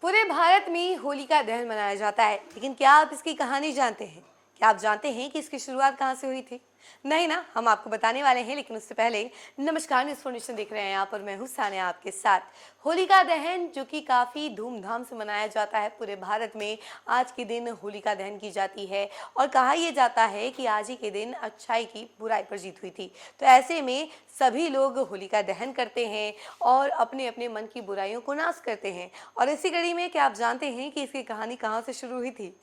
पूरे भारत में होली का दहन मनाया जाता है, लेकिन क्या आप इसकी कहानी जानते हैं? क्या आप जानते हैं कि इसकी शुरुआत कहाँ से हुई थी? नहीं ना, हम आपको बताने वाले हैं, लेकिन उससे पहले नमस्कार, न्यूज़ फॉर्नेशन देख रहे हैं आप और मैं हूँ सानिया आपके साथ। होलिका दहन जो कि काफ़ी धूमधाम से मनाया जाता है पूरे भारत में, आज के दिन होलिका दहन की जाती है और कहा यह जाता है कि आज ही के दिन अच्छाई की बुराई पर जीत हुई थी। तो ऐसे में सभी लोग होलिका दहन करते हैं और अपने अपने मन की बुराइयों को नाश करते हैं। और इसी कड़ी में क्या आप जानते हैं कि इसकी कहानी कहाँ से शुरू हुई थी?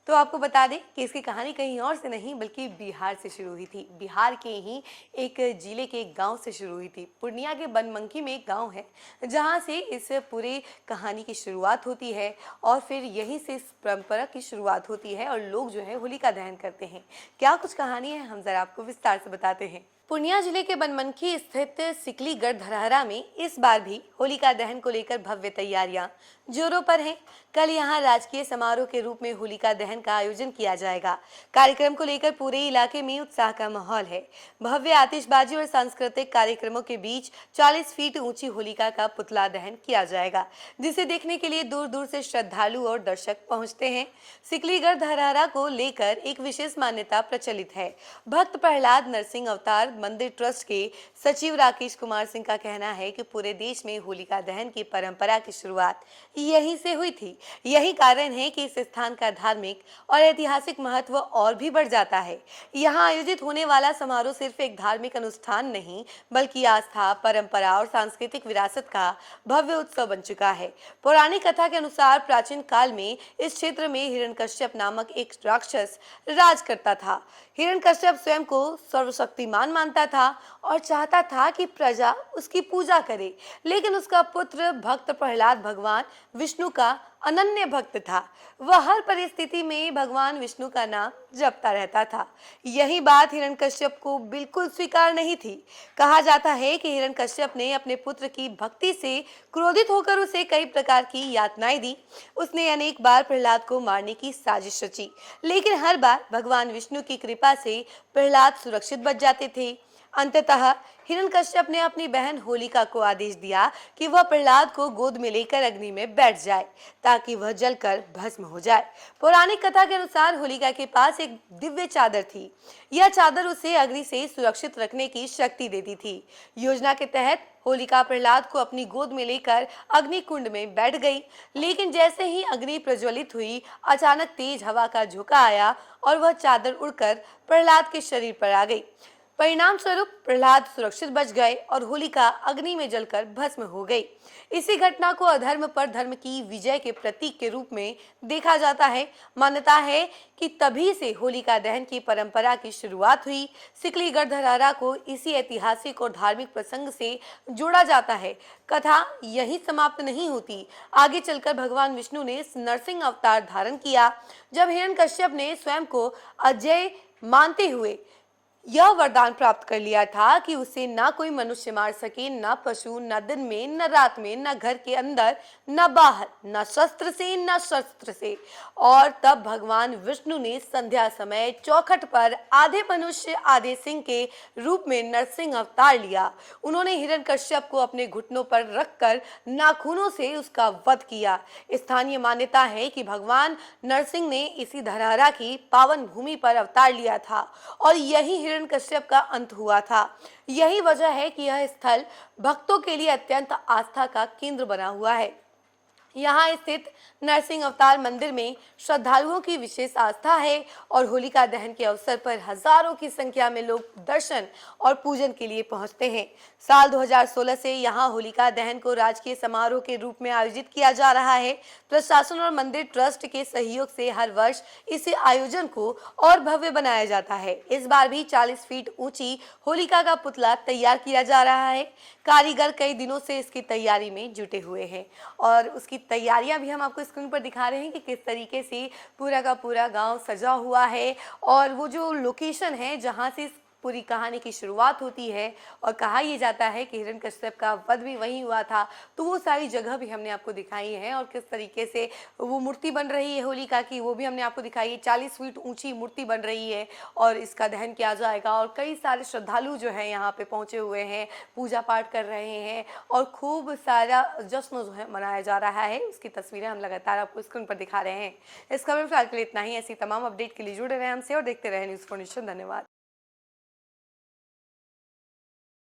तो आपको बता दें कि इसकी कहानी कहीं और से नहीं बल्कि बिहार से शुरू हुई थी। बिहार के ही एक जिले के एक गांव से शुरू हुई थी। पूर्णिया के बनमनखी में एक गांव है जहां से इस पूरी कहानी की शुरुआत होती है और फिर यहीं से इस परंपरा की शुरुआत होती है और लोग जो है होलिका दहन करते हैं। क्या कुछ कहानी है, हम जरा आपको विस्तार से बताते हैं। पूर्णिया जिले के बनमनखी स्थित सिकलीगढ़ धरहरा में इस बार भी होलिका दहन को लेकर भव्य तैयारियां जोरों पर हैं। कल यहां राजकीय समारोह के रूप में होलिका दहन का आयोजन किया जाएगा। कार्यक्रम को लेकर पूरे इलाके में उत्साह का माहौल है। भव्य आतिशबाजी और सांस्कृतिक कार्यक्रमों के बीच 40 फीट ऊंची होलिका का पुतला दहन किया जाएगा, जिसे देखने के लिए दूर दूर से श्रद्धालु और दर्शक पहुंचते हैं। सिकलीगढ़ धरहरा को लेकर एक विशेष मान्यता प्रचलित है। भक्त प्रहलाद नरसिंह अवतार मंदिर ट्रस्ट के सचिव राकेश कुमार सिंह का कहना है कि पूरे देश में होलिका दहन की परंपरा की शुरुआत यहीं से हुई थी। यही कारण है कि इस स्थान का धार्मिक और ऐतिहासिक महत्व और भी बढ़ जाता है। यहाँ आयोजित होने वाला समारोह सिर्फ एक धार्मिक अनुष्ठान नहीं बल्कि आस्था, परंपरा और सांस्कृतिक विरासत का भव्य उत्सव बन चुका है। पौराणिक कथा के अनुसार प्राचीन काल में इस क्षेत्र में हिरण्यकश्यप नामक एक राक्षस राज करता था। हिरण्यकश्यप स्वयं को सर्वशक्तिमान मानता था और चाहता था कि प्रजा उसकी पूजा करे, लेकिन उसका पुत्र भक्त प्रहलाद भगवान विष्णु का अनन्य भक्त था। वह हर परिस्थिति में भगवान विष्णु का नाम जपता रहता था। यही बात हिरण्यकश्यप को बिल्कुल स्वीकार नहीं थी। कहा जाता है कि हिरण्यकश्यप ने अपने पुत्र की भक्ति से क्रोधित होकर उसे कई प्रकार की यातनाएं दी। उसने अनेक बार प्रहलाद को मारने की साजिश रची, लेकिन हर बार भगवान विष्णु की कृपा से प्रहलाद सुरक्षित बच जाते थे। अंततः हिरण्यकश्यप ने अपनी बहन होलिका को आदेश दिया कि वह प्रहलाद को गोद में लेकर अग्नि में बैठ जाए ताकि वह जलकर भस्म हो जाए। पौराणिक कथा के अनुसार होलिका के पास एक दिव्य चादर थी। यह चादर उसे अग्नि से सुरक्षित रखने की शक्ति देती थी। योजना के तहत होलिका प्रहलाद को अपनी गोद में लेकर अग्नि कुंड में बैठ गई, लेकिन जैसे ही अग्नि प्रज्वलित हुई, अचानक तेज हवा का झोंका आया और वह चादर उड़कर प्रहलाद के शरीर पर आ गई। परिणाम स्वरूप प्रहलाद सुरक्षित बच गए और होलिका अग्नि में जलकर भस्म हो गई। इसी घटना को अधर्म पर धर्म की विजय के प्रतीक के रूप में देखा जाता है। मान्यता है कि तभी से होलिका दहन की परंपरा की शुरुआत हुई। सिकलीगढ़ धरहरा को इसी ऐतिहासिक और धार्मिक प्रसंग से जोड़ा जाता है। कथा यही समाप्त नहीं होती। आगे चलकर भगवान विष्णु ने नरसिंह अवतार धारण किया, जब हिरण्यकश्यप ने स्वयं को अजय मानते हुए यह वरदान प्राप्त कर लिया था कि उसे ना कोई मनुष्य मार सके, ना पशु, न दिन में, न रात में, न घर के अंदर, न बाहर, न शस्त्र से, न शस्त्र से। और तब भगवान विष्णु ने संध्या समय चौखट पर आधे मनुष्य आधे सिंह के रूप में नरसिंह अवतार लिया। उन्होंने हिरण्यकश्यप को अपने घुटनों पर रखकर नाखूनों से उसका वध किया। स्थानीय मान्यता है कि भगवान नरसिंह ने इसी धरहरा की पावन भूमि पर अवतार लिया था और यही हिरण्यकश्यप का अंत हुआ था। यही वजह है कि यह स्थल भक्तों के लिए अत्यंत आस्था का केंद्र बना हुआ है। यहाँ स्थित नरसिंह अवतार मंदिर में श्रद्धालुओं की विशेष आस्था है और होलिका दहन के अवसर पर हजारों की संख्या में लोग दर्शन और पूजन के लिए पहुंचते हैं। साल 2016 से यहाँ होलिका दहन को राजकीय समारोह के रूप में आयोजित किया जा रहा है। प्रशासन और मंदिर ट्रस्ट के सहयोग से हर वर्ष इस आयोजन को और भव्य बनाया जाता है। इस बार भी 40 फीट ऊंची होलिका का पुतला तैयार किया जा रहा है। कारीगर कई दिनों से इसकी तैयारी में जुटे हुए हैं और उसकी तैयारियां भी हम आपको स्क्रीन पर दिखा रहे हैं कि किस तरीके से पूरा का पूरा गांव सजा हुआ है और वो जो लोकेशन है जहां से पूरी कहानी की शुरुआत होती है और कहा यह जाता है कि हिरण्यकश्यप का वध भी वहीं हुआ था। तो वो सारी जगह भी हमने आपको दिखाई है और किस तरीके से वो मूर्ति बन रही है होलिका की, वो भी हमने आपको दिखाई है। 40 फीट ऊंची मूर्ति बन रही है और इसका दहन किया जाएगा और कई सारे श्रद्धालु जो हैं यहाँ पे पहुंचे हुए हैं, पूजा पाठ कर रहे हैं और खूब सारा जश्न जो है मनाया जा रहा है। उसकी तस्वीरें हम लगातार आपको स्क्रीन पर दिखा रहे हैं। इस खबर में फिलहाल के लिए इतना ही। ऐसी तमाम अपडेट के लिए जुड़े रहे हमसे और देखते रहे न्यूज़4नेशन। धन्यवाद।